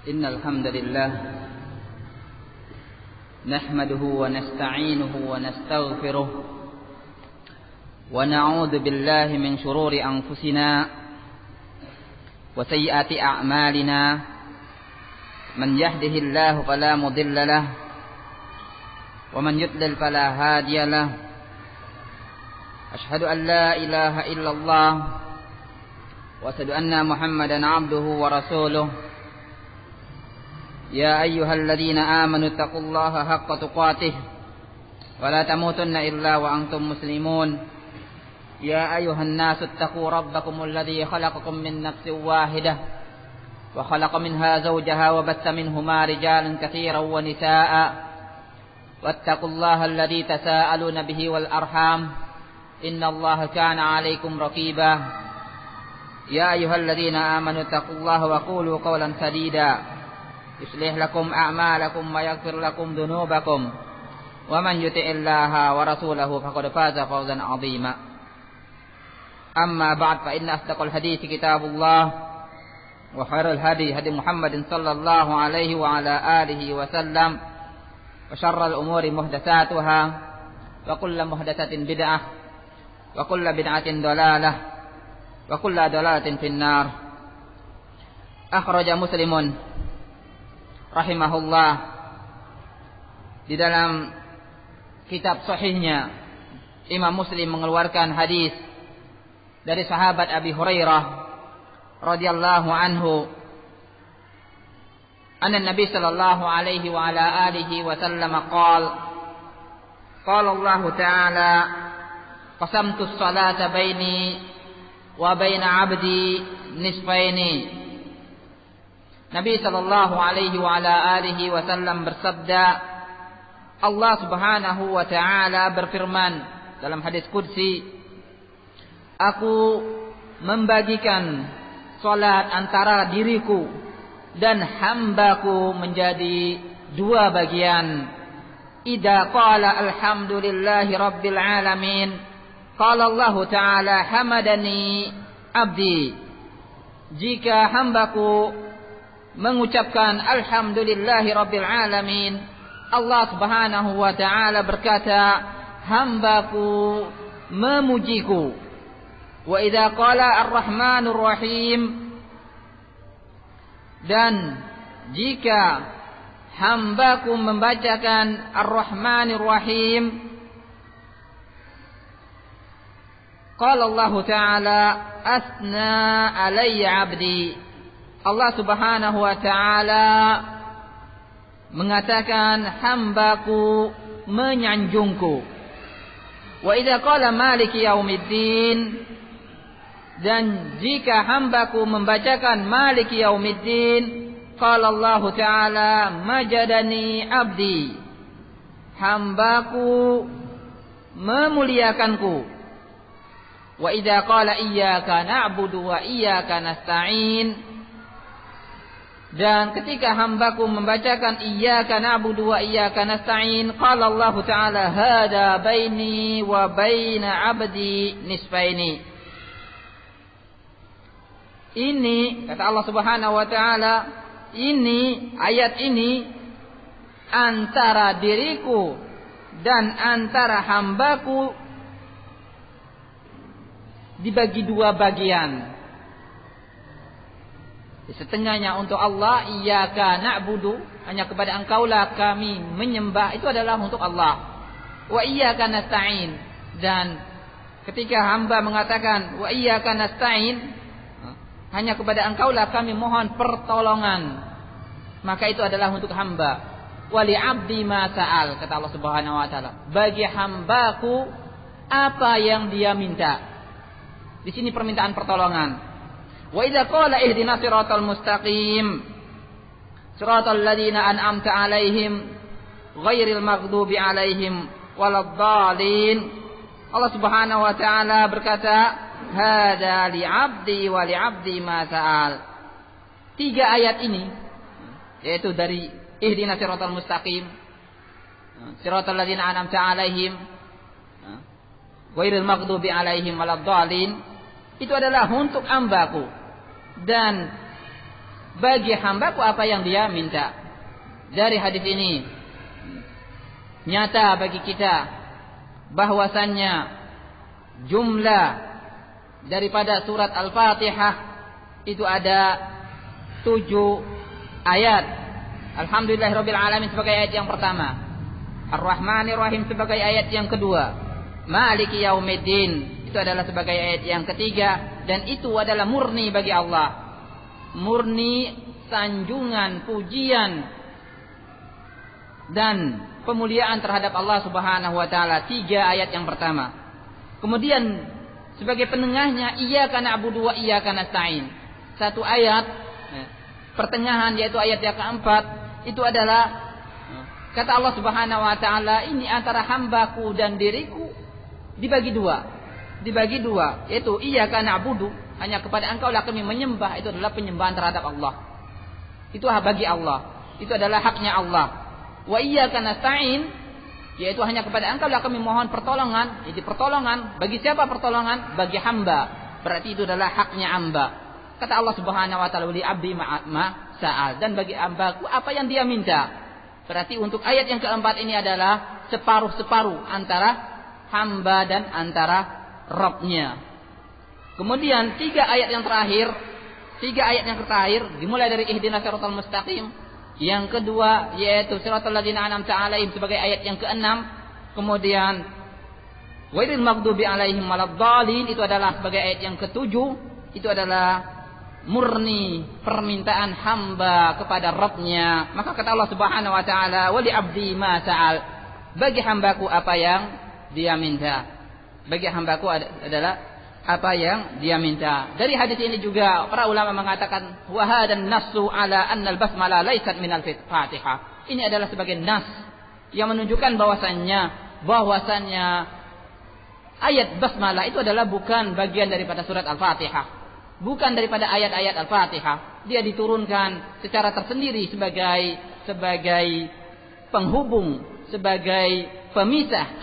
إن الحمد لله نحمده ونستعينه ونستغفره ونعوذ بالله من شرور أنفسنا وسيئات أعمالنا من يهده الله فلا مضل له ومن يضلل فلا هادي له أشهد أن لا إله إلا الله وأشهد أن محمدا عبده ورسوله يا أيها الذين آمنوا اتقوا الله حق تقاته ولا تموتن إلا وأنتم مسلمون يا أيها الناس اتقوا ربكم الذي خلقكم من نفس واحدة وخلق منها زوجها وبث منهما رجالا كثيرا ونساء واتقوا الله الذي تساءلون به والأرحام إن الله كان عليكم رقيبا يا أيها الذين آمنوا اتقوا الله وقولوا قولا سديدا يصلح لكم أعمالكم ويغفر لكم ذنوبكم ومن يطع الله ورسوله فقد فاز فوزا عظيما أما بعد فإن أصدق الحديث كتاب الله وخير الهدي هدي محمد صلى الله عليه وعلى آله وسلم وشر الأمور محدثاتها وكل محدثة بدعة وكل بدعة ضلالة وكل ضلالة في النار. أخرج مسلم rahimahullah di dalam kitab sahihnya Imam Muslim mengeluarkan hadis dari sahabat Abi Hurairah radhiyallahu anhu anna Nabi sallallahu alaihi wa ala alihi wa sallam qala Allah ta'ala qasamtu as-salata baini wa baina 'abdi nisfaini. Nabi sallallahu alaihi wa ala alihi wasallam bersabda, Allah Subhanahu wa taala berfirman dalam hadis qudsi, aku membagikan salat antara diriku dan hambaku menjadi dua bagian. Idza qala alhamdulillahi rabbil alamin, qala Allah taala hamadani abdi. Jika hambaku mengucapkan alhamdulillahi rabbil alamin, Allah Subhanahu wa taala berkata, hambaku memujiku. Wa idza qala ar-rahmanur rahim, dan jika hambaku membacakan ar-rahmanir rahim, qala Allah taala asna alayya abdi. Allah Subhanahu wa taala mengatakan hambaku menyanjungku. Wa idza qala maliki yaumiddin, dan jika hambaku membacakan maliki yaumiddin, qala Allah taala majadani abdi. Hambaku memuliakanku. Wa idza qala iyyaka na'budu wa iyyaka nasta'in, dan ketika hambaku membacakan iyyaka na'budu wa iyyaka nasta'in, qala Allah ta'ala hada baini wa baina 'abdi nisfaini. Ini kata Allah Subhanahu wa taala, ini ayat ini antara diriku dan antara hambaku dibagi dua bagian. Setengahnya untuk Allah, iyyaka na'budu, hanya kepada Engkaulah kami menyembah, itu adalah untuk Allah. Wa iyyaka nasta'in, dan ketika hamba mengatakan wa iyyaka nasta'in, hanya kepada Engkaulah kami mohon pertolongan, maka itu adalah untuk hamba. Wa li 'abdi ma sa'al, kata Allah Subhanahu wa taala, bagi hambaku apa yang dia minta. Di sini permintaan pertolongan. Wa idza qala ihdinas siratal mustaqim siratal ladzina an'amta 'alaihim ghairil maghdubi 'alaihim waladdallin, Allah Subhanahu wa taala berkata, hada li 'abdi wa li 'abdi ma sa'al. Tiga ayat ini, yaitu dari ihdinas siratal mustaqim, siratal ladzina an'amta 'alaihim ghairil maghdubi 'alaihim waladdallin, itu adalah untuk hambaku. Dan bagi hambaku apa yang dia minta. Dari hadis ini nyata bagi kita bahwasannya jumlah daripada surat Al-Fatihah itu ada 7 ayat. Alhamdulillahirabbil alamin sebagai ayat yang pertama, Ar-Rahmanir Rahim sebagai ayat yang kedua, Maliki Yaumiddin itu adalah sebagai ayat yang ketiga, dan itu adalah murni bagi Allah, murni sanjungan, pujian dan pemuliaan terhadap Allah Subhanahu wa taala. 3 ayat yang pertama. Kemudian sebagai penengahnya iyyaka na'budu wa iyyaka nasta'in. 1 ayat pertengahan yaitu ayat yang keempat itu adalah kata Allah Subhanahu wa taala, ini antara hambaku dan diriku dibagi dua, yaitu iyyaka na'budu, hanya kepada Engkau lah kami menyembah. Itu adalah penyembahan terhadap Allah, itu bagi Allah, itu adalah haknya Allah. Wa iyyaka nasta'in, yaitu hanya kepada Engkau lah kami mohon pertolongan. Jadi pertolongan bagi siapa? Pertolongan bagi hamba, berarti itu adalah haknya hamba. Kata Allah Subhanahu wa taala, li abdi ma sa'al, dan bagi hambaku apa yang dia minta. Berarti untuk ayat yang keempat ini adalah separuh-separuh antara hamba dan antara Rabb-nya. Kemudian 3 ayat yang terakhir dimulai dari ihdinas siratal mustaqim. Yang kedua yaitu siratal ladzina an'amta 'alaihim sebagai ayat yang ke-6. Kemudian ghairil maghdubi 'alaihim waladdallin itu adalah sebagai ayat yang ke-7. Itu adalah murni permintaan hamba kepada Rabb-nya. Maka kata Allah Subhanahu wa taala, wa li 'abdi ma sa'al, bagi hambaku apa yang dia minta. Bagi hambaku adalah apa yang dia minta. Dari hadis ini juga para ulama mengatakan wa hadan nassu ala anna al-basmalah laysat minal Fatihah. Ini adalah sebagai nas yang menunjukkan bahwasannya ayat basmalah itu adalah bukan bagian daripada surat Al-Fatihah. Bukan daripada ayat-ayat Al-Fatihah. Dia diturunkan secara tersendiri sebagai penghubung, sebagai pemisah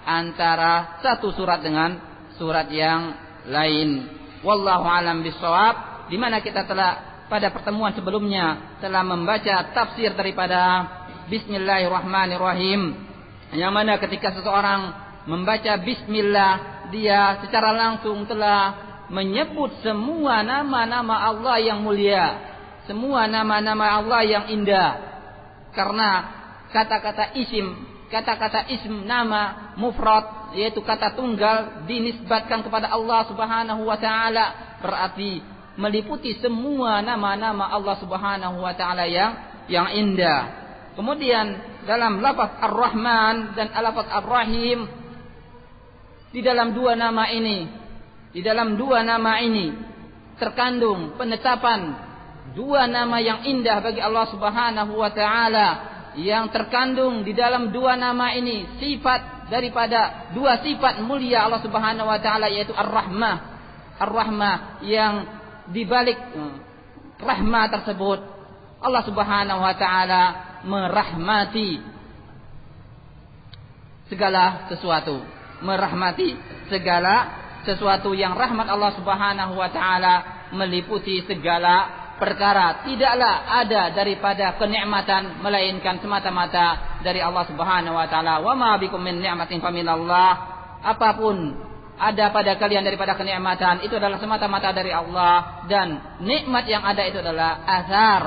antara satu surat dengan surat yang lain. Wallahu alam bissawab. Di mana kita telah pada pertemuan sebelumnya telah membaca tafsir daripada Bismillahirrahmanirrahim, yang mana ketika seseorang membaca Bismillah, dia secara langsung telah menyebut semua nama-nama Allah yang mulia, semua nama-nama Allah yang indah. Karena kata-kata isim nama mufrad, yaitu kata tunggal, dinisbatkan kepada Allah Subhanahu wa taala, berarti meliputi semua nama-nama Allah Subhanahu wa taala yang indah. Kemudian dalam lafaz Ar-Rahman dan lafaz Ar-Rahim, di dalam dua nama ini terkandung penetapan 2 nama yang indah bagi Allah Subhanahu wa taala, yang terkandung di dalam 2 nama ini sifat daripada 2 sifat mulia Allah Subhanahu wa taala, yaitu Ar-Rahmah, yang dibalik rahmah tersebut Allah Subhanahu wa taala merahmati segala sesuatu, yang rahmat Allah Subhanahu wa taala meliputi segala perkara. Tidaklah ada daripada kenikmatan melainkan semata-mata dari Allah Subhanahu wa taala. Wa ma bikum min ni'matin faminallah. Apapun ada pada kalian daripada kenikmatan, itu adalah semata-mata dari Allah, dan nikmat yang ada itu adalah azhar,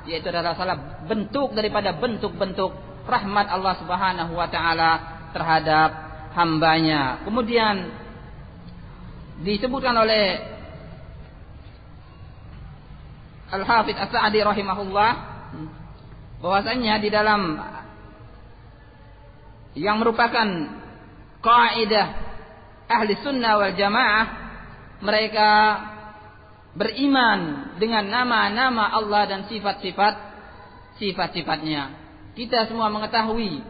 yaitu adalah salah bentuk daripada bentuk-bentuk rahmat Allah Subhanahu wa taala terhadap hambanya. Kemudian disebutkan oleh Al-Hafidz As-Sa'di rahimahullah bahwasanya di dalam yang merupakan kaidah ahli sunnah wal jamaah, mereka beriman dengan nama-nama Allah dan sifat-sifatnya. Kita semua mengetahui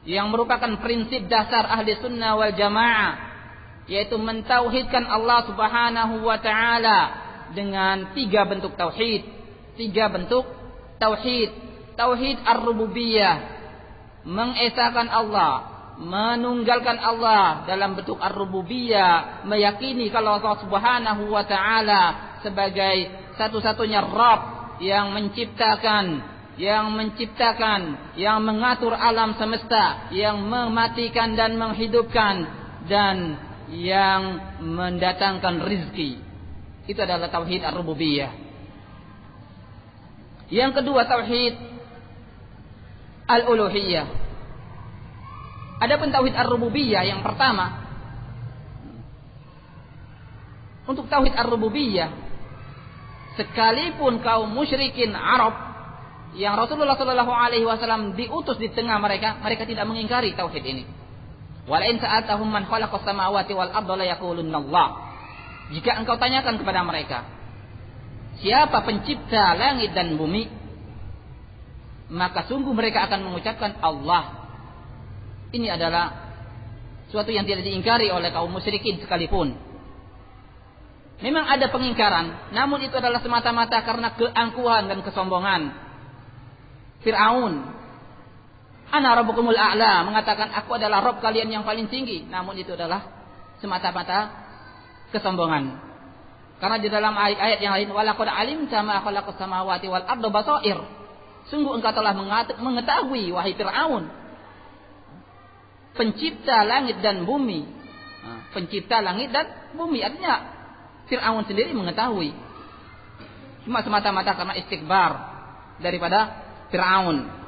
yang merupakan prinsip dasar ahli sunnah wal jamaah, yaitu mentauhidkan Allah Subhanahu wa taala dengan 3 bentuk tauhid. Tauhid ar-rububiyah, mengesahkan Allah, menunggalkan Allah dalam bentuk ar-rububiyah, meyakini kalau Allah Subhanahu wa taala sebagai satu-satunya Rabb yang menciptakan, yang mengatur alam semesta, yang mematikan dan menghidupkan, dan yang mendatangkan rizki. Itu adalah tauhid ar-rububiyah. Yang kedua, tauhid al-uluhiyah. Adapun tauhid ar-rububiyah yang pertama, untuk tauhid ar-rububiyah, sekalipun kaum musyrikin Arab yang Rasulullah Shallallahu Alaihi Wasallam diutus di tengah mereka, mereka tidak mengingkari tauhid ini. Walain sa'atahum man khalaqas samawati wal arda la yaqulunna Allah. Jika engkau tanyakan kepada mereka, siapa pencipta langit dan bumi, maka sungguh mereka akan mengucapkan Allah. Ini adalah suatu yang tidak diingkari oleh kaum musyrikin sekalipun. Memang ada pengingkaran, namun itu adalah semata-mata karena keangkuhan dan kesombongan Fir'aun. Ana rabbukumul a'la, mengatakan aku adalah Rabb kalian yang paling tinggi, namun itu adalah semata-mata kesombongan. Karena di dalam ayat yang lain, walaqad alimta ma khalaqas samawati wal arda basair, sungguh engkau telah mengetahui wahai Fir'aun, pencipta langit dan bumi. Pencipta langit dan bumi, artinya Fir'aun sendiri mengetahui. Cuma semata-mata karena istikbar daripada Fir'aun.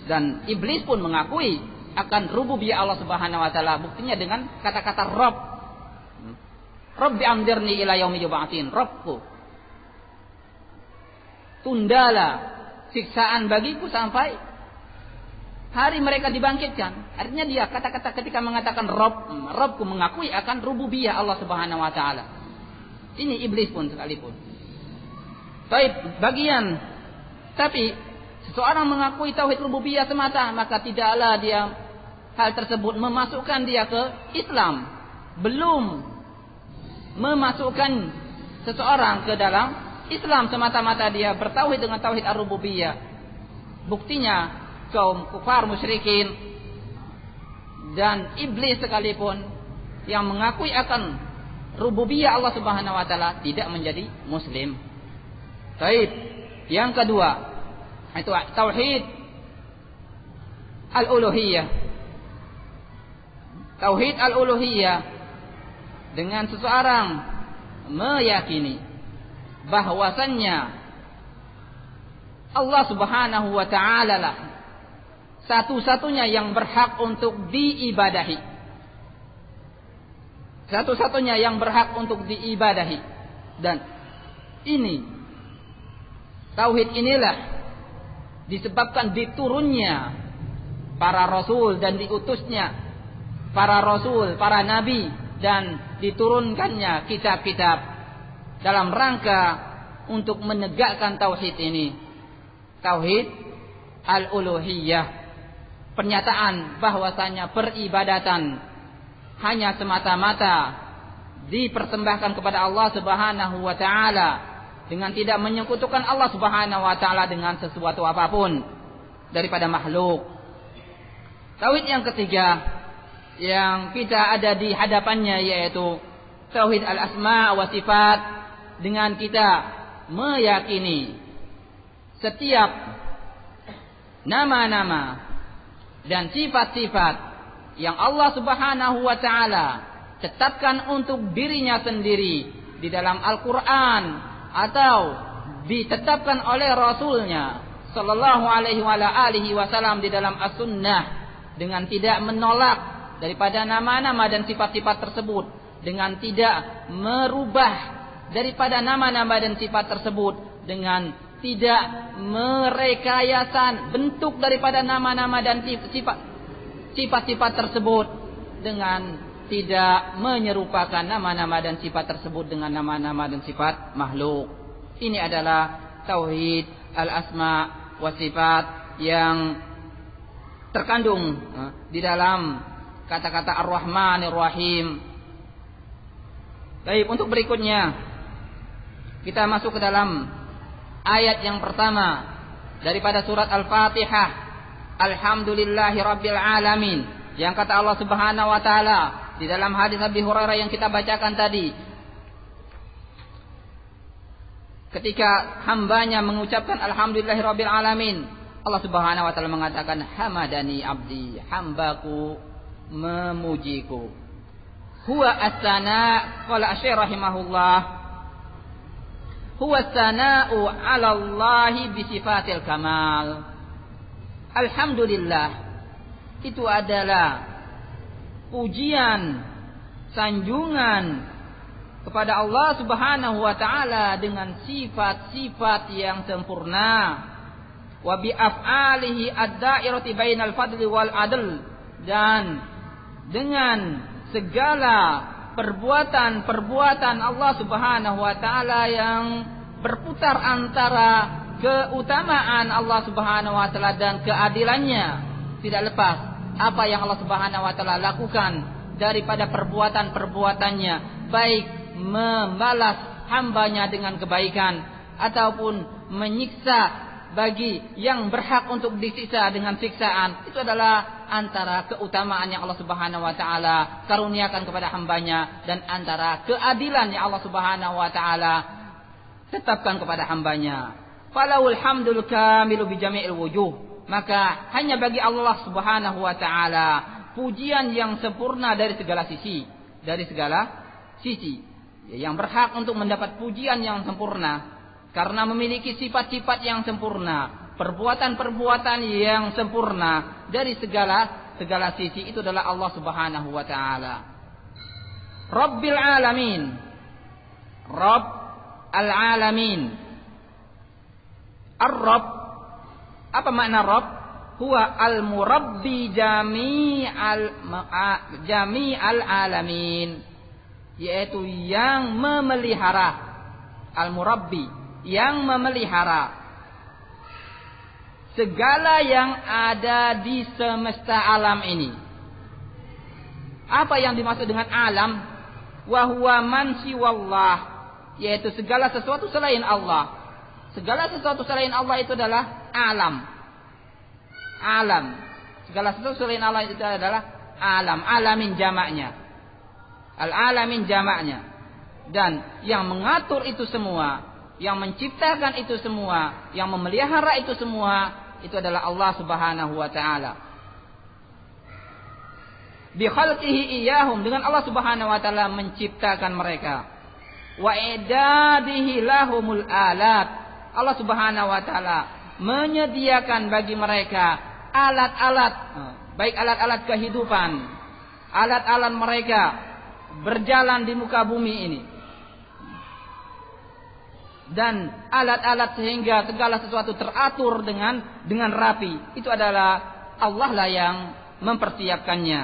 Dan iblis pun mengakui akan rububiyah Allah Subhanahu wa taala. Buktinya dengan kata-kata Rabb. Rabbi anzirni ila yaumi yub'atsin. Rabbku, tundalah siksaan bagiku sampai hari mereka dibangkitkan. Artinya dia kata-kata ketika mengatakan Rabbku mengakui akan rububiyah Allah Subhanahu wa taala. Ini iblis pun sekalipun. Tapi seseorang mengakui tauhid rububiyah semata, maka tidaklah dia hal tersebut memasukkan dia ke Islam. Belum memasukkan seseorang ke dalam Islam, semata-mata dia bertauhid dengan tauhid ar-rububiyah. Buktinya kaum kufar musyrikin dan iblis sekalipun yang mengakui akan rububiyah Allah Subhanahu wa taala tidak menjadi muslim. Baik, yang kedua itu tauhid al-uluhiyah. Tauhid al-uluhiyah dengan seseorang meyakini bahwasannya Allah Subhanahu wa taala lah satu-satunya yang berhak untuk diibadahi. Satu-satunya yang berhak untuk diibadahi. Dan ini, tauhid inilah disebabkan diturunnya para rasul dan diutusnya para rasul, para nabi, dan diturunkannya kitab-kitab dalam rangka untuk menegakkan tauhid ini. Tauhid al-uluhiyah. Pernyataan bahwasanya peribadatan hanya semata-mata dipersembahkan kepada Allah Subhanahu wa taala dengan tidak menyekutukan Allah Subhanahu wa taala dengan sesuatu apapun daripada makhluk. Tauhid yang ketiga yang kita ada di hadapannya yaitu tauhid al-asma wa sifat, dengan kita meyakini setiap nama-nama dan sifat-sifat yang Allah Subhanahu wa taala tetapkan untuk dirinya sendiri di dalam Al-Qur'an atau ditetapkan oleh Rasulnya sallallahu alaihi wasallam di dalam As-Sunnah, dengan tidak menolak daripada nama-nama dan sifat-sifat tersebut, dengan tidak merubah daripada nama-nama dan sifat tersebut, dengan tidak merekayasa bentuk daripada nama-nama dan sifat-sifat tersebut, dengan tidak menyerupakan nama-nama dan sifat tersebut dengan nama-nama dan sifat makhluk. Ini adalah tauhid al-asma wa sifat yang terkandung di dalam kata-kata Ar-Rahmanir Rahim. Baik, untuk berikutnya kita masuk ke dalam ayat yang pertama daripada surat Al-Fatihah. Alhamdulillahi Rabbil Alamin. Yang kata Allah Subhanahu wa taala, di dalam hadis Abi Hurairah yang kita bacakan tadi, ketika hambanya mengucapkan alhamdulillahirabbil alamin, Allah Subhanahu wa taala mengatakan hamadani abdi, hambaku memujiku. Huwa as-sana, qala Asy-Syaikh rahimahullah, huwa as-sana'u 'ala Allah bi sifatil kamal. Alhamdulillah itu adalah pujian, sanjungan kepada Allah Subhanahu wa taala dengan sifat-sifat yang sempurna. Wa bi af'alihi ad-da'irati bainal fadli wal 'adl, dan dengan segala perbuatan-perbuatan Allah Subhanahu wa taala yang berputar antara keutamaan Allah Subhanahu wa taala dan keadilannya, tidak lepas apa yang Allah Subhanahu wa taala lakukan daripada perbuatan-perbuatannya, baik membalas hambanya dengan kebaikan ataupun menyiksa bagi yang berhak untuk disiksa dengan siksaan. Itu adalah antara keutamaan yang Allah Subhanahu wa taala karuniakan kepada hambanya dan antara keadilan yang Allah Subhanahu wa taala tetapkan kepada hambanya. Falahul hamdul kamilu bi jami'il wujuh, maka hanya bagi Allah Subhanahu wa taala pujian yang sempurna dari segala sisi, yang berhak untuk mendapat pujian yang sempurna karena memiliki sifat-sifat yang sempurna, perbuatan-perbuatan yang sempurna dari segala sisi. Itu adalah Allah Subhanahu wa taala. Rabbil alamin. Rabb al-alamin. Ar-Rabb, apa makna Rabb? Huwa al-murabbi jami'al alamin, yaitu yang memelihara. Al-murabbi, yang memelihara segala yang ada di semesta alam ini. Apa yang dimaksud dengan alam? Wa huwa man siwallah, yaitu segala sesuatu selain Allah. Segala sesuatu selain Allah itu adalah alam. Alam. Segala sesuatu selain Allah itu adalah alam. Alamin jamaknya. Al-alamin jamaknya. Dan yang mengatur itu semua, yang menciptakan itu semua, yang memelihara itu semua, itu adalah Allah Subhanahu wa taala. Bi khalqihi iyyahum, dengan Allah Subhanahu wa taala menciptakan mereka. Wa idadihi lahumul alat, Allah Subhanahu wa taala menyediakan bagi mereka alat-alat, baik alat-alat kehidupan, alat-alat mereka berjalan di muka bumi ini, dan alat-alat sehingga segala sesuatu teratur dengan rapi. Itu adalah Allah lah yang mempersiapkannya.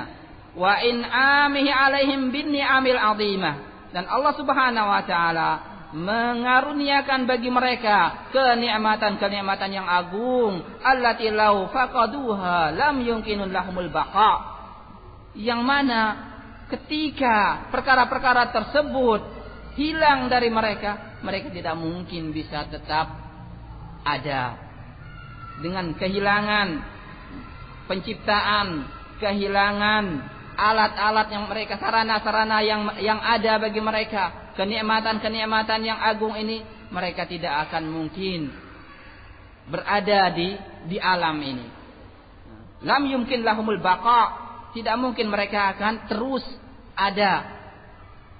Wa in amihi alaihim bin ni'amil azimah, dan Allah Subhanahu wa taala mengaruniakan bagi mereka kenikmatan-kenikmatan yang agung, allati law faqaduha lam yumkinun lahumul baqa, yang mana ketika perkara-perkara tersebut hilang dari mereka, mereka tidak mungkin bisa tetap ada. Dengan kehilangan penciptaan, kehilangan alat-alat yang mereka, sarana-sarana yang ada bagi mereka, kenikmatan-kenikmatan yang agung ini, mereka tidak akan mungkin berada di alam ini. Lam yumkin lahumul baqa, tidak mungkin mereka akan terus ada.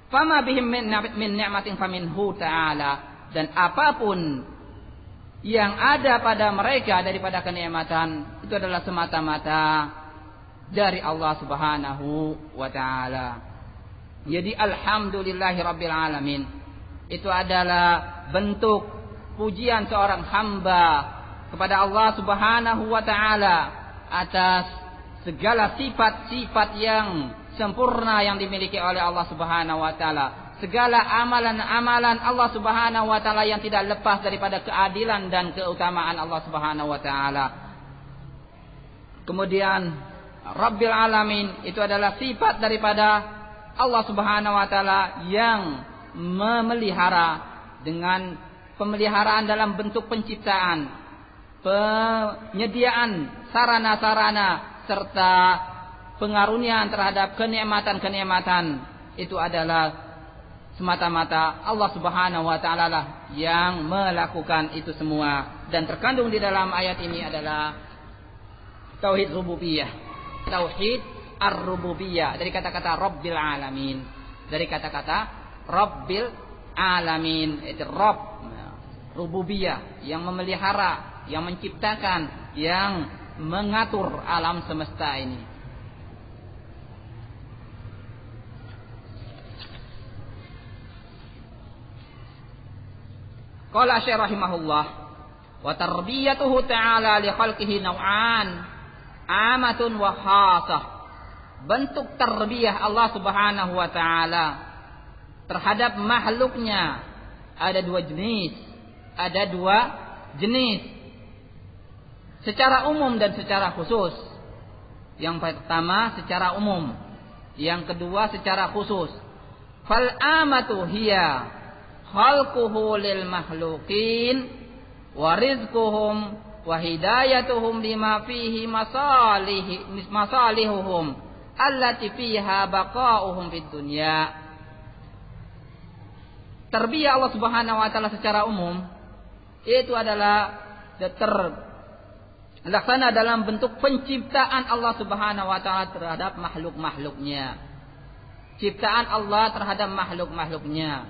Fama bihim min ni'matin faminhu ta'ala, dan apapun yang ada pada mereka daripada kenikmatan, itu adalah semata-mata dari Allah Subhanahu wa ta'ala. Jadi alhamdulillahirabbil alamin itu adalah bentuk pujian seorang hamba kepada Allah Subhanahu wa taala atas segala sifat-sifat yang sempurna yang dimiliki oleh Allah Subhanahu wa taala, segala amalan-amalan Allah Subhanahu wa taala yang tidak lepas daripada keadilan dan keutamaan Allah Subhanahu wa taala. Kemudian Rabbil alamin itu adalah sifat daripada Allah Subhanahu wa taala yang memelihara dengan pemeliharaan dalam bentuk penciptaan, penyediaan sarana-sarana serta pengaruniaan terhadap kenikmatan-kenikmatan itu adalah semata-mata Allah Subhanahu wa taala lah yang melakukan itu semua. Dan terkandung di dalam ayat ini adalah tauhid rububiyah. Tauhid ar-rububiyah dari kata-kata Rabbil alamin. Dari kata-kata Rabbil alamin, itu Rabb, rububiyah, yang memelihara, yang menciptakan, yang mengatur alam semesta ini. Qala Syekh rahimahullah, wa tarbiyatuhu ta'ala li khalqihi naw'an, amatun wa khasah. Bentuk tarbiyah Allah Subhanahu wa taala terhadap makhluknya ada dua jenis. Ada dua jenis. Secara umum dan secara khusus. Yang pertama secara umum, yang kedua secara khusus. Fal amatu hiya khalquhu lil makhluqin wa rizquhum wa hidayatuhum lima fihi masalihuhum allati fiha baqa'uhum fid dunya. Tarbiyah Allah Subhanahu wa taala secara umum itu adalah terlaksana dalam bentuk penciptaan Allah Subhanahu wa taala terhadap makhluk-makhluknya. Ciptaan Allah terhadap makhluk-makhluknya.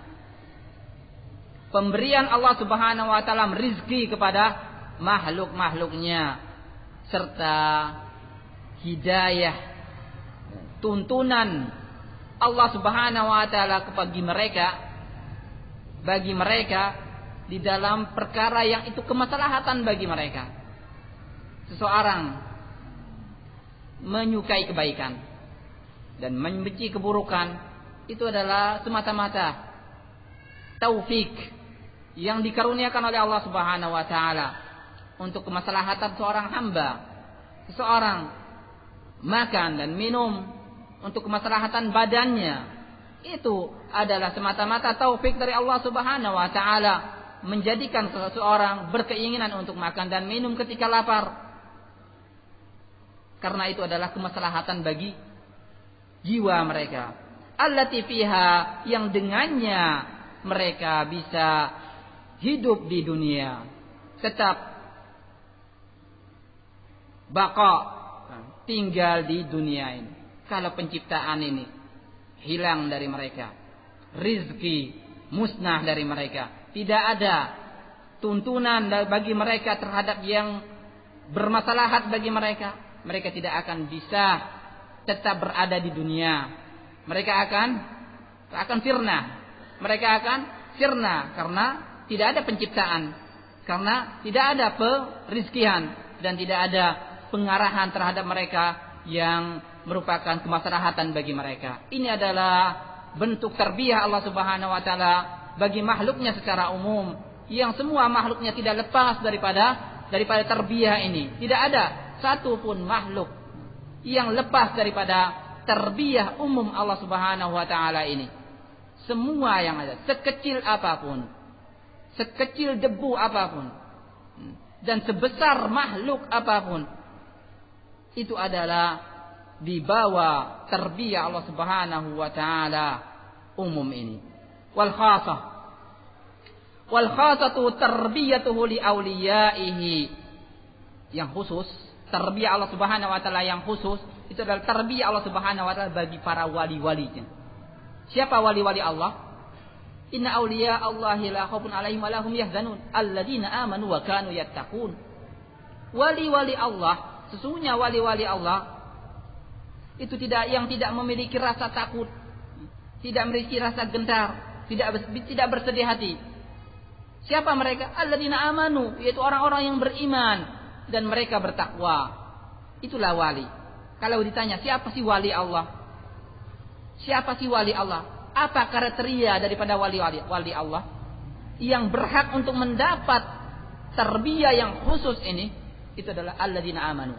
Pemberian Allah Subhanahu wa taala rizki kepada makhluk-makhluknya serta hidayah, tuntunan Allah Subhanahu wa taala bagi mereka di dalam perkara yang itu kemaslahatan bagi mereka. Seseorang menyukai kebaikan dan membenci keburukan, itu adalah semata-mata taufik yang dikaruniakan oleh Allah Subhanahu wa taala untuk kemaslahatan seorang hamba. Seseorang makan dan minum untuk kemaslahatan badannya, itu adalah semata-mata taufik dari Allah Subhanahu wa taala, menjadikan seseorang berkeinginan untuk makan dan minum ketika lapar. Karena itu adalah kemaslahatan bagi jiwa mereka. Allati fiha, yang dengannya mereka bisa hidup di dunia, tetap baqa, tinggal di dunia ini. Kalau penciptaan ini hilang dari mereka, rizki musnah dari mereka, tidak ada tuntunan bagi mereka terhadap yang bermaslahat bagi mereka, mereka tidak akan bisa tetap berada di dunia. Mereka akan sirna. Mereka akan sirna karena tidak ada penciptaan, karena tidak ada perizkian dan tidak ada pengarahan terhadap mereka yang merupakan kemaslahatan bagi mereka. Ini adalah bentuk tarbiyah Allah Subhanahu wa taala bagi makhluknya secara umum, yang semua makhluknya tidak lepas daripada tarbiyah ini. Tidak ada satu pun makhluk yang lepas daripada tarbiyah umum Allah Subhanahu wa taala ini. Semua yang ada, sekecil apapun, sekecil debu apapun, dan sebesar makhluk apapun, itu adalah di bawah tarbiyah Allah Subhanahu wa taala umum ini. Wal khasatu tarbiyatuhu li auliyaihi. Yang khusus, tarbiyah Allah Subhanahu wa taala yang khusus itu adalah tarbiyah Allah Subhanahu wa taala bagi para wali-walinya. Siapa wali-wali Allah? Inna awliya Allahi la khaufun 'alaihim wa lahum yahzanun alladzina amanu wa kanu yattaqun. Wali-wali Allah, sesungguhnya wali-wali Allah itu yang tidak memiliki rasa takut, tidak memiliki rasa gentar, tidak bersedih hati. Siapa mereka? Alladzina amanu, yaitu orang-orang yang beriman dan mereka bertakwa. Itulah wali. Kalau ditanya siapa sih wali Allah? Siapa sih wali Allah? Apa kriteria daripada wali Allah yang berhak untuk mendapat tarbiyah yang khusus ini? Itu adalah alladzina amanu,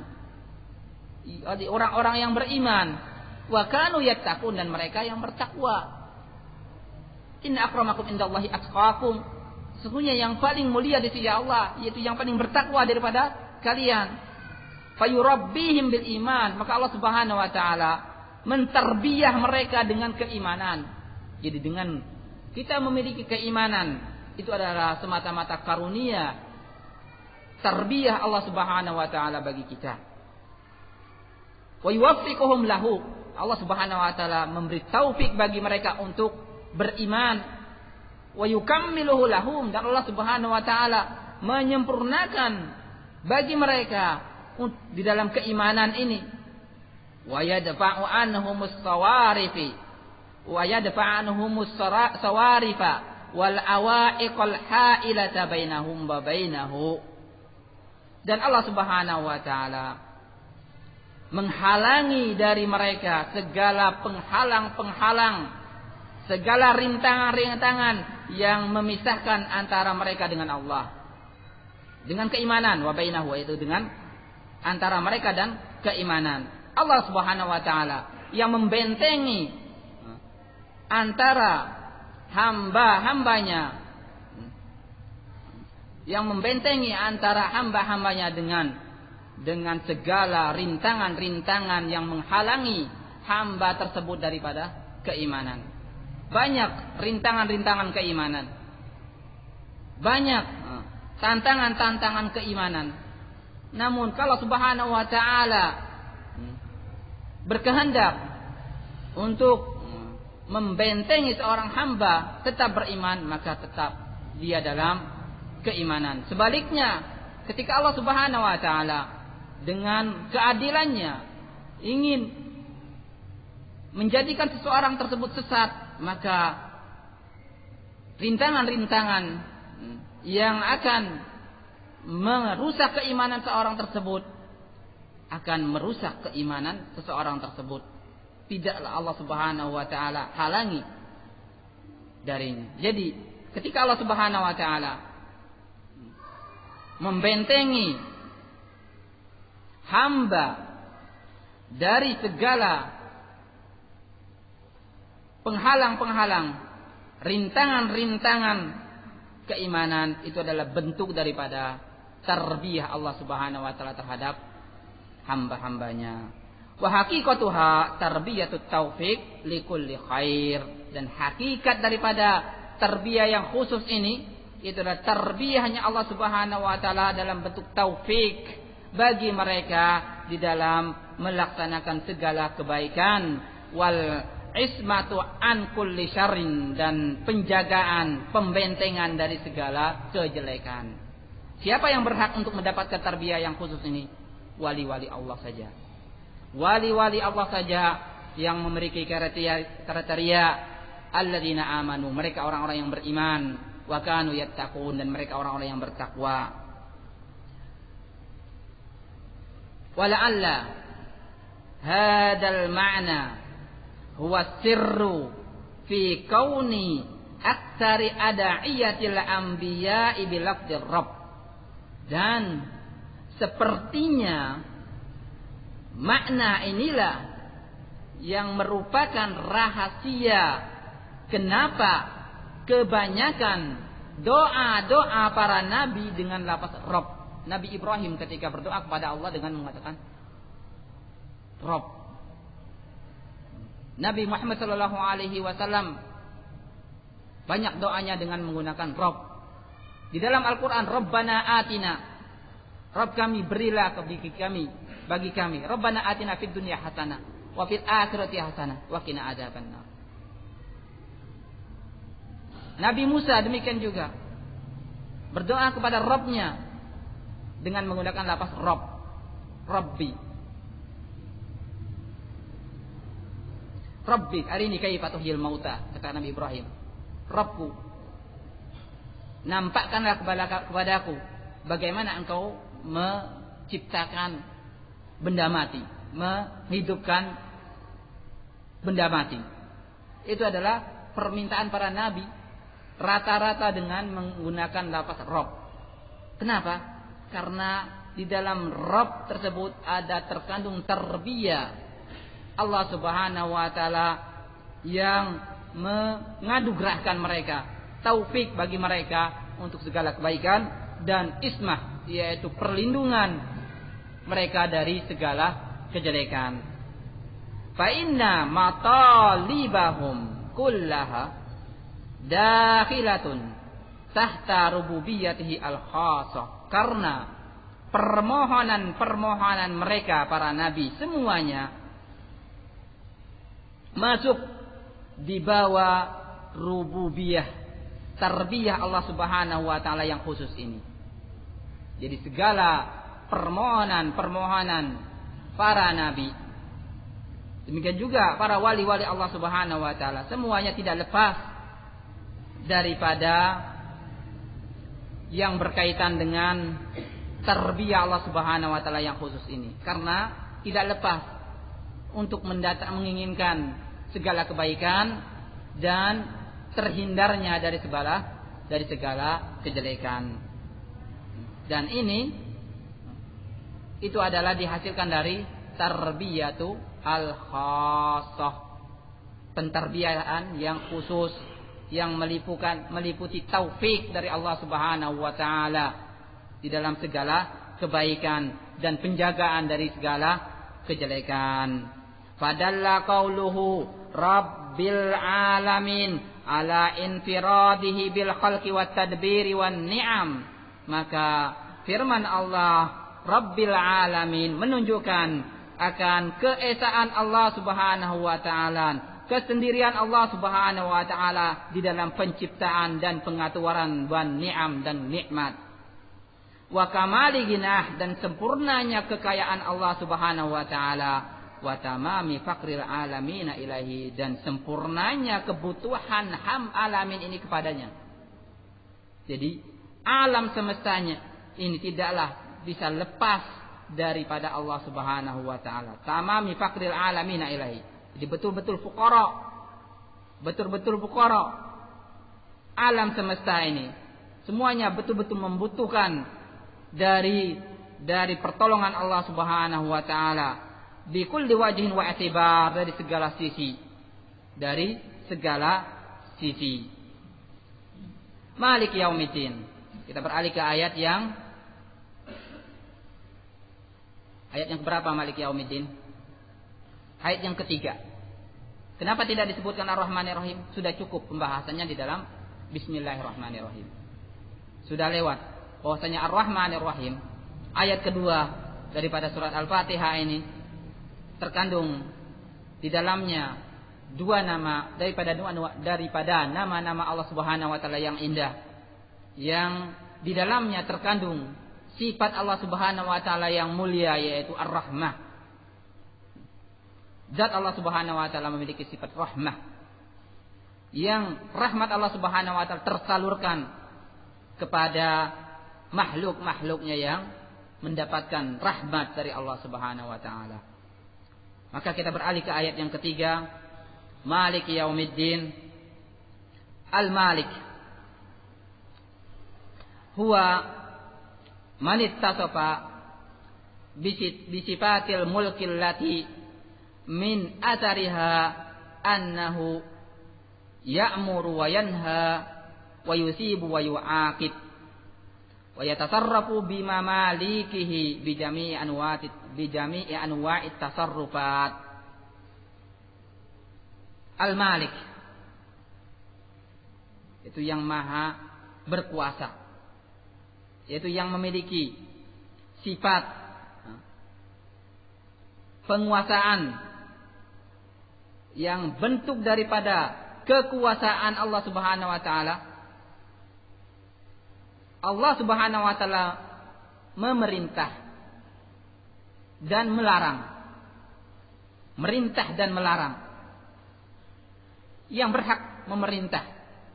orang-orang yang beriman, wa kanu yattaqun, dan mereka yang bertakwa. Inna akramakum indallahi atqakum, sesungguhnya yang paling mulia di sisi Allah yaitu yang paling bertakwa daripada kalian. fayurabbihim bil iman, maka Allah Subhanahu wa taala mentarbiyah mereka dengan keimanan. Jadi dengan kita memiliki keimanan, itu adalah semata-mata karunia tarbiyah Allah Subhanahu wa taala bagi kita. Wa yuwaffiquhum lahu, Allah Subhanahu wa taala memberi taufik bagi mereka untuk beriman. Wa yukammiluhu lahum, dan Allah Subhanahu wa taala menyempurnakan bagi mereka di dalam keimanan ini. Wa yadfa'u anhumus sawarifi wa yadfa'u anhumus sawarifa wal awaiqal ha'ilata bainahum wa bainahu. Dan Allah Subhanahu wa taala menghalangi dari mereka segala penghalang-penghalang, segala rintangan-rintangan yang memisahkan antara mereka dengan Allah. Dengan keimanan, wa bainahu, itu dengan antara mereka dan keimanan. Allah Subhanahu wa taala yang membentengi antara hamba-hambanya, yang membentengi antara hamba-hambanya dengan segala rintangan-rintangan yang menghalangi hamba tersebut daripada keimanan. Banyak rintangan-rintangan keimanan, banyak tantangan-tantangan keimanan. Namun kalau Subhanahu wa taala berkehendak untuk membentengi seorang hamba tetap beriman, maka tetap dia dalam keimanan. Sebaliknya, ketika Allah Subhanahu wa taala dengan keadilannya ingin menjadikan seseorang tersebut sesat, maka rintangan-rintangan yang akan merusak keimanan seorang tersebut akan merusak keimanan seseorang tersebut. Tidaklah Allah Subhanahu wa taala halangi darinya. Jadi, ketika Allah Subhanahu wa taala membentengi hamba dari segala penghalang-penghalang, rintangan-rintangan keimanan, itu adalah bentuk daripada tarbiyah Allah Subhanahu wa taala terhadap hamba-hambanya. Wa haqiqatuha tarbiyatut taufik likulli khair, dan hakikat daripada tarbiyah yang khusus ini itu adalah tarbiyahnya Allah Subhanahu wa taala dalam bentuk taufik bagi mereka di dalam melaksanakan segala kebaikan, wal ismatu an kulli syarrin, dan penjagaan, pembentengan dari segala kejelekan. Siapa yang berhak untuk mendapatkan tarbiyah yang khusus ini? Wali-wali Allah saja. Wali-wali Allah saja yang memiliki kriteria alladzina amanu, mereka orang-orang yang beriman, wa kanu yattaqun, dan mereka orang-orang yang bertakwa. Wala'alla hadal ma'na huwa sirru fi kauni aktsari ada'iyatil anbiya'i bilafdzir rabb. Dan sepertinya makna inilah yang merupakan rahasia kenapa kebanyakan doa-doa para nabi dengan lafaz Rabb. Nabi Ibrahim ketika berdoa kepada Allah dengan mengatakan Rabb. Nabi Muhammad sallallahu alaihi wasallam banyak doanya dengan menggunakan Rabb. Di dalam Al-Qur'an, Rabbana atina, Rabb kami berilah bagi kami. Rabbana atina fid dunya hasanah wa fil akhirati hasanah wa qina adzabannar. Nabi Musa demikian juga berdoa kepada Rabb-nya dengan menggunakan lafaz Rabb, Rabbi. Rabbi arini kaifa tuhyil mauta, kata Nabi Ibrahim. Rabbku, nampakkanlah kepadaku bagaimana engkau menciptakan benda mati, menghidupkan benda mati. Itu adalah permintaan para nabi rata-rata dengan menggunakan lafaz Rabb. Kenapa? Karena di dalam Rabb tersebut ada terkandung tarbiyah Allah Subhanahu wa taala yang mengadugerahkan mereka, taufik bagi mereka untuk segala kebaikan, dan ismah, yaitu perlindungan mereka dari segala kejelekan. Fa inna matalibahum kullaha dakhilatun tahta rububiyyatihi al-khassah. Karena permohonan mereka para nabi semuanya masuk di bawah rububiyah, tarbiyah Allah Subhanahu wa taala yang khusus ini. Jadi segala permohonan para nabi, demikian juga para wali-wali Allah Subhanahu wa taala, semuanya tidak lepas daripada yang berkaitan dengan tarbiyah Allah Subhanahu wa taala yang khusus ini. Karena tidak lepas untuk menginginkan segala kebaikan dan terhindarnya dari segala kejelekan. Dan itu adalah dihasilkan dari tarbiyatu al-khassah, pentarbiyahan yang khusus yang meliputi taufik dari Allah Subhanahu wa taala di dalam segala kebaikan dan penjagaan dari segala kejelekan. Fadalla qauluhu rabbil alamin ala infiradihi bil khalqi wat tadbiri wan ni'am. Maka firman Allah Rabbil Alamin menunjukkan akan keesaan Allah Subhanahu wa taala, kesendirian Allah Subhanahu wa taala di dalam penciptaan dan pengaturan wan ni'am dan nikmat. Wa kamali ginah, dan sempurnanya kekayaan Allah Subhanahu wa taala, wa tamami faqril alamin ilahi, dan sempurnanya kebutuhan alamin ini kepadanya. Jadi alam semestanya ini tidaklah bisa lepas daripada Allah Subhanahu wa taala. Tamami faqril alamin ilahi. Jadi betul-betul fuqara. Alam semesta ini semuanya betul-betul membutuhkan dari pertolongan Allah Subhanahu wa taala bi kulli wajhin wa i'tibar, dari segala sisi. Malik yaumiddin. Kita beralih ke ayat yang berapa Malik yaumiddin? Ayat yang ketiga. Kenapa tidak disebutkan Ar-Rahmanir Rahim? Sudah cukup pembahasannya di dalam Bismillahirrahmanirrahim. Sudah lewat bahwasanya Ar-Rahmanir Rahim, ayat kedua daripada surat Al-Fatihah ini terkandung di dalamnya dua nama daripada nama-nama Allah Subhanahu wa taala yang indah, yang di dalamnya terkandung sifat Allah Subhanahu wa taala yang mulia, yaitu Ar-Rahmah. Zat Allah Subhanahu wa taala memiliki sifat rahmah, yang rahmat Allah Subhanahu wa taala tersalurkan kepada makhluk-makhluknya yang mendapatkan rahmat dari Allah Subhanahu wa taala. Maka kita beralih ke ayat yang ketiga, Malik yaumiddin. Al-Malik huwa man ittasafa bisifatil mulkil lati min athariha annahu ya'muru wa yanha wa yusibu wa yu'aqib wa yatasarrafu bima malikihi bi jami'i anwa'it tasarrufat. Al-Malik itu yang maha berkuasa, yaitu yang memiliki sifat penguasaan yang bentuk daripada kekuasaan Allah Subhanahu wa taala. Allah Subhanahu wa taala memerintah dan melarang. Merintah dan melarang. Yang berhak memerintah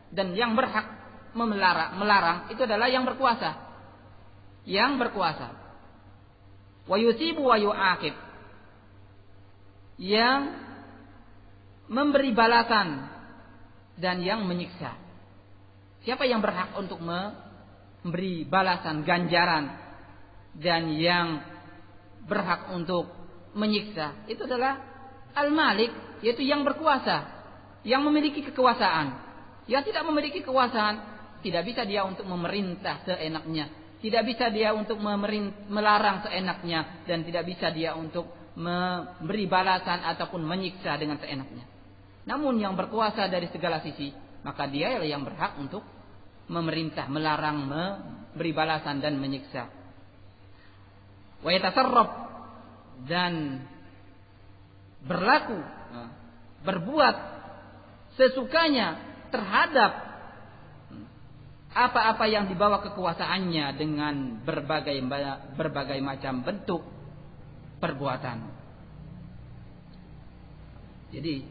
dan yang berhak melarang itu adalah yang berkuasa. Yang berkuasa. Wa yusibu wa yu'aqib. Yang memberi balasan dan yang menyiksa. Siapa yang berhak untuk memberi balasan, ganjaran, dan yang berhak untuk menyiksa? Itu adalah Al-Malik, yaitu yang berkuasa, yang memiliki kekuasaan. Yang tidak memiliki kekuasaan, tidak bisa dia untuk memerintah seenaknya, Tidak bisa dia untuk melarang seenaknya, dan tidak bisa dia untuk memberi balasan ataupun menyiksa dengan seenaknya. Namun yang berkuasa dari segala sisi, maka dia yang berhak untuk memerintah, melarang, memberi balasan dan menyiksa. Wa yatasarraf, dan berlaku, berbuat sesukanya terhadap apa-apa yang dibawa kekuasaannya dengan berbagai macam bentuk perbuatan. Jadi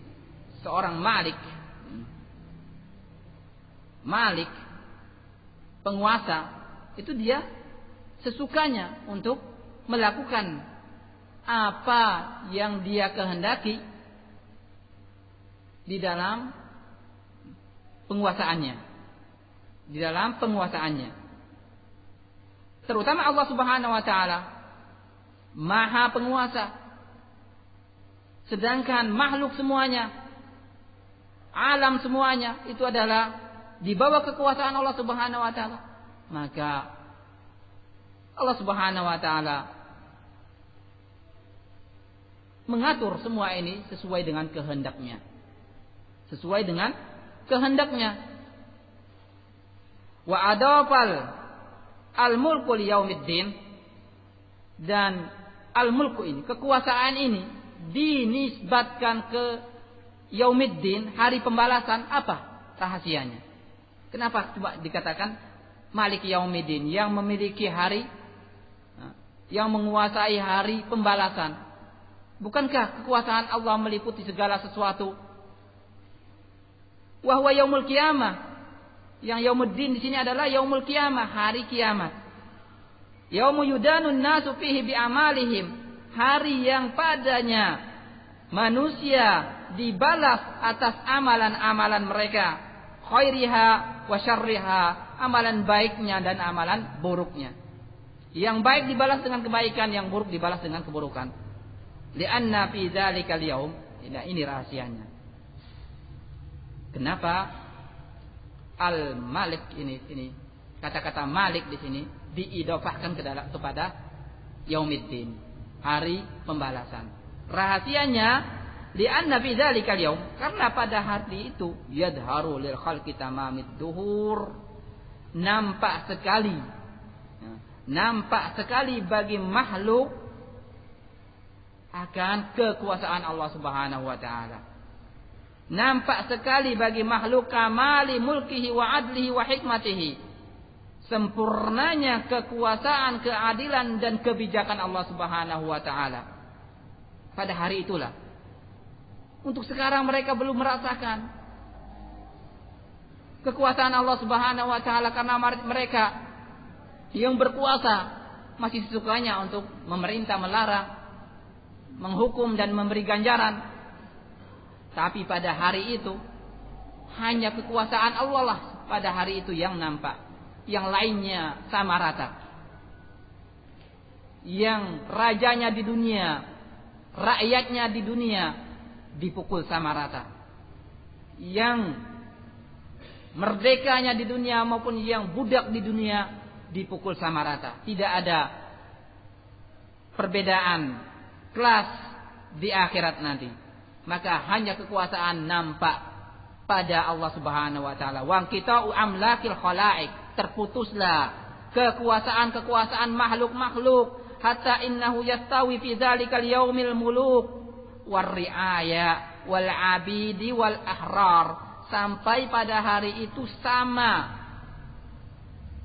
seorang malik penguasa itu dia sesukanya untuk melakukan apa yang dia kehendaki di dalam penguasaannya. Terutama Allah Subhanahu wa taala Maha Penguasa. Sedangkan makhluk semuanya, alam semuanya itu adalah di bawah kekuasaan Allah Subhanahu wa taala. Maka Allah Subhanahu wa taala mengatur semua ini sesuai dengan kehendaknya. Wa adafal al-mulku liyaumiddin, dan al-mulku ini, kekuasaan ini dinisbatkan ke yaumiddin, hari pembalasan. Apa rahasianya? Kenapa coba dikatakan Malik Yaumiddin, yang memiliki hari, yang menguasai hari pembalasan? Bukankah kekuasaan Allah meliputi segala sesuatu? Wa huwa yaumul qiyamah. Yang yaumuddin di sini adalah yaumul qiyamah, hari kiamat. Yaumu yudanun nasu fihi bi amalihim, hari yang padanya manusia dibalas atas amalan-amalan mereka, khairiha wa syarriha, amalan baiknya dan amalan buruknya. Yang baik dibalas dengan kebaikan, yang buruk dibalas dengan keburukan. Li'anna fi dzalikal yaum, ini rahasianya. Kenapa Al-Malik ini kata-kata Malik di sini diidofahkan kepada Yaumiddin, hari pembalasan. Rahasianya li'anna fi dzalikal yaum, karena pada hari itu yadharu lil khalqi tamamid duhur, nampak sekali bagi makhluk akan kekuasaan Allah Subhanahu wa taala. Nampak sekali bagi makhluk kamali mulkihi wa adlihi wa hikmatihi, sempurnanya kekuasaan, keadilan dan kebijakan Allah Subhanahu wa taala. Pada hari itulah. Untuk sekarang mereka belum merasakan kekuasaan Allah Subhanahu wa taala, karena mereka yang berkuasa masih sesukanya untuk memerintah, melarang, menghukum dan memberi ganjaran. Tapi pada hari itu hanya kekuasaan Allah lah pada hari itu yang nampak. Yang lainnya sama rata. Yang rajanya di dunia, rakyatnya di dunia dipukul sama rata. Yang merdekanya di dunia maupun yang budak di dunia dipukul sama rata. Tidak ada perbedaan kelas di akhirat nanti. Maka hanya kekuasaan nampak pada Allah Subhanahu wa taala. Wa qita'u amlakil khalaiq, terputuslah kekuasaan makhluk-makhluk, hatta innahu yastawi fi dzalikal yaumil muluk war ri'aya wal abidi wal ahrar, sampai pada hari itu sama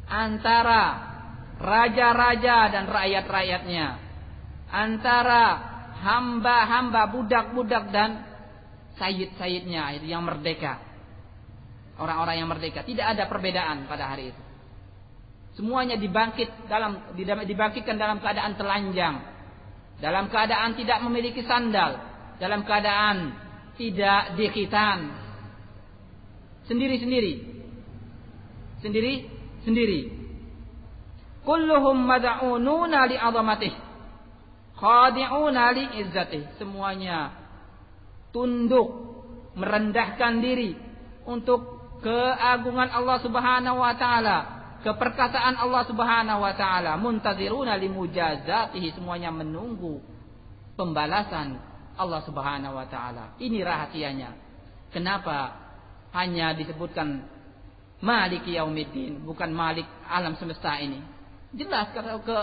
antara raja-raja dan rakyat-rakyatnya, antara hamba-hamba, budak-budak dan sayyid-sayyidnya, itu yang merdeka. Orang-orang yang merdeka, tidak ada perbedaan pada hari itu. Semuanya dibangkitkan dalam keadaan telanjang, dalam keadaan tidak memiliki sandal, dalam keadaan tidak dikhitan, sendiri. Kulluhum mad'ununa li 'azamatihi, khadi'una li izzatih, semuanya tunduk, merendahkan diri untuk keagungan Allah Subhanahu wa taala, keperkasaan Allah Subhanahu wa taala, muntaziruna limujazatihi, semuanya menunggu pembalasan Allah Subhanahu wa taala. Ini rahasianya. Kenapa hanya disebutkan Maliki Yaumiddin, bukan Malik alam semesta ini? Jelas kalau ke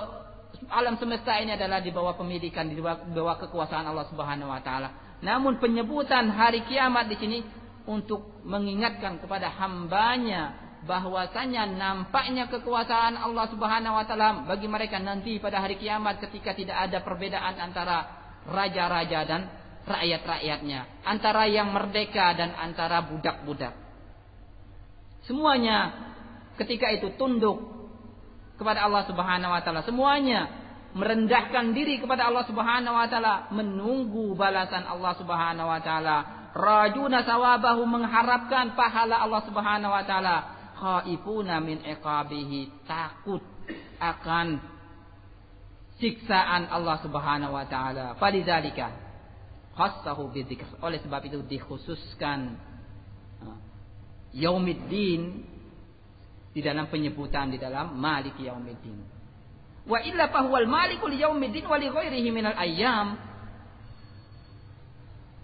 alam semesta ini adalah di bawah pemilikan, di bawah kekuasaan Allah Subhanahu wa taala. Namun penyebutan hari kiamat di sini untuk mengingatkan kepada hambanya bahwasanya nampaknya kekuasaan Allah Subhanahu wa taala bagi mereka nanti pada hari kiamat, ketika tidak ada perbedaan antara raja-raja dan rakyat-rakyatnya, antara yang merdeka dan antara budak-budak. Semuanya ketika itu tunduk kepada Allah Subhanahu wa taala, semuanya merendahkan diri kepada Allah Subhanahu wa taala, menunggu balasan Allah Subhanahu wa taala. Rajuna sawabahu, mengharapkan pahala Allah Subhanahu wa taala. Khaifuna min iqabihi, takut akan siksaan Allah Subhanahu wa taala. Falidzalika khassahu bidzikr, oleh sebab itu dikhususkan Yaumiddin di dalam penyebutan di dalam Maliki Yaumiddin. Wa illa fa huwal maliku li yaumiddin wa li ghairihi minal ayyam.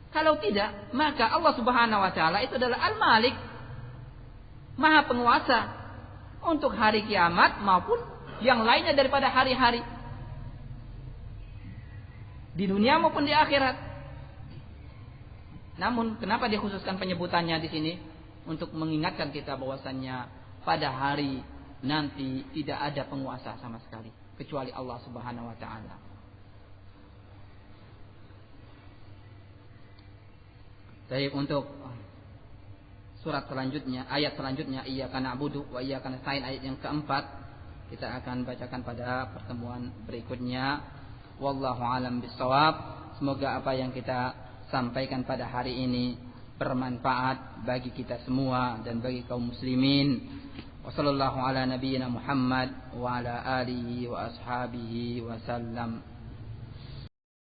Kalau tidak, maka Allah Subhanahu wa taala itu adalah Al-Malik, Maha Penguasa untuk hari kiamat maupun yang lainnya daripada hari-hari di dunia maupun di akhirat. Namun kenapa dikhususkan penyebutannya di sini? Untuk mengingatkan kita bahwasannya pada hari nanti tidak ada penguasa sama sekali kecuali Allah Subhanahu wa taala. Baik, untuk surat selanjutnya, ayat selanjutnya, iyyaka na'budu wa iyyaka nasta'in, ayat yang keempat, kita akan bacakan pada pertemuan berikutnya. Wallahu alam bissawab. Semoga apa yang kita sampaikan pada hari ini bermanfaat bagi kita semua dan bagi kaum muslimin. Wassallallahu ala nabiyyina Muhammad wa ala alihi wa ashabihi wa sallam.